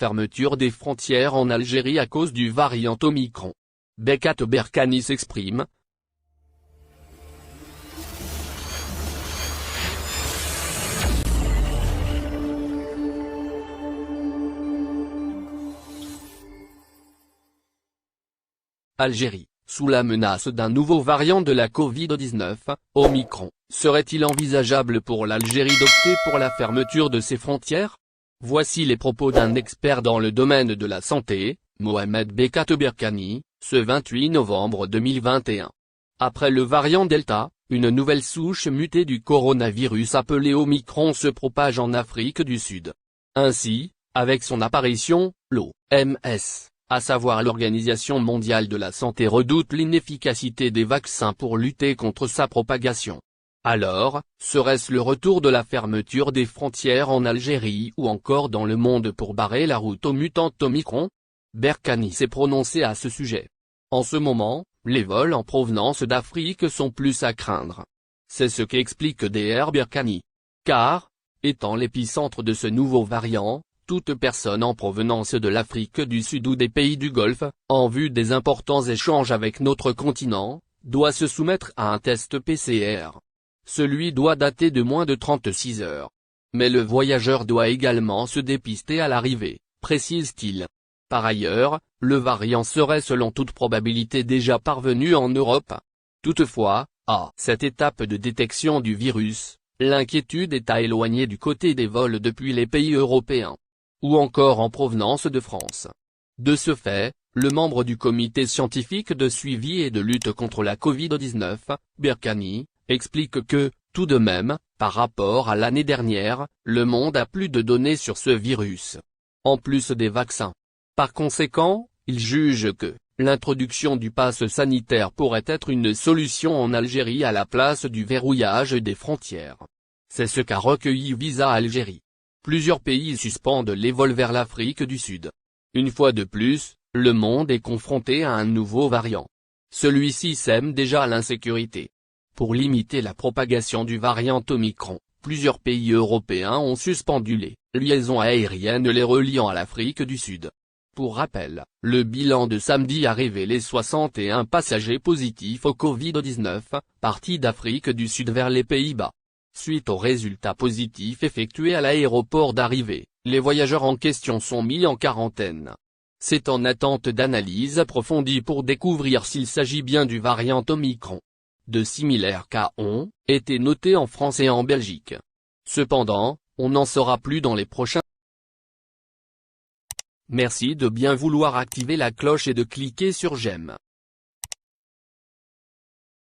fermeture des frontières en Algérie à cause du variant Omicron. Bekat Berkani s'exprime. Algérie, sous la menace d'un nouveau variant de la Covid-19, Omicron, serait-il envisageable pour l'Algérie d'opter pour la fermeture de ses frontières? Voici les propos d'un expert dans le domaine de la santé, Mohamed Bekat Berkani, ce 28 novembre 2021. Après le variant Delta, une nouvelle souche mutée du coronavirus appelée Omicron se propage en Afrique du Sud. Ainsi, avec son apparition, l'OMS, à savoir l'Organisation mondiale de la santé, redoute l'inefficacité des vaccins pour lutter contre sa propagation. Alors, serait-ce le retour de la fermeture des frontières en Algérie ou encore dans le monde pour barrer la route aux mutantes Omicron? Berkani s'est prononcé à ce sujet. En ce moment, les vols en provenance d'Afrique sont plus à craindre. C'est ce qu'explique Dr Berkani. Car, étant l'épicentre de ce nouveau variant, toute personne en provenance de l'Afrique du Sud ou des pays du Golfe, en vue des importants échanges avec notre continent, doit se soumettre à un test PCR. Celui doit dater de moins de 36 heures. Mais le voyageur doit également se dépister à l'arrivée, précise-t-il. Par ailleurs, le variant serait selon toute probabilité déjà parvenu en Europe. Toutefois, à cette étape de détection du virus, l'inquiétude est à éloigner du côté des vols depuis les pays européens, ou encore en provenance de France. De ce fait, le membre du comité scientifique de suivi et de lutte contre la Covid-19, Berkani, explique que, tout de même, par rapport à l'année dernière, le monde a plus de données sur ce virus, en plus des vaccins. Par conséquent, il juge que l'introduction du pass sanitaire pourrait être une solution en Algérie à la place du verrouillage des frontières. C'est ce qu'a recueilli Visa Algérie. Plusieurs pays suspendent les vols vers l'Afrique du Sud. Une fois de plus, le monde est confronté à un nouveau variant. Celui-ci sème déjà l'insécurité. Pour limiter la propagation du variant Omicron, plusieurs pays européens ont suspendu les liaisons aériennes les reliant à l'Afrique du Sud. Pour rappel, le bilan de samedi a révélé 61 passagers positifs au Covid-19, partis d'Afrique du Sud vers les Pays-Bas. Suite aux résultats positifs effectués à l'aéroport d'arrivée, les voyageurs en question sont mis en quarantaine. C'est en attente d'analyse approfondie pour découvrir s'il s'agit bien du variant Omicron. De similaires cas ont été notés en France et en Belgique. Cependant, on n'en saura plus dans les prochains. Merci de bien vouloir activer la cloche et de cliquer sur j'aime.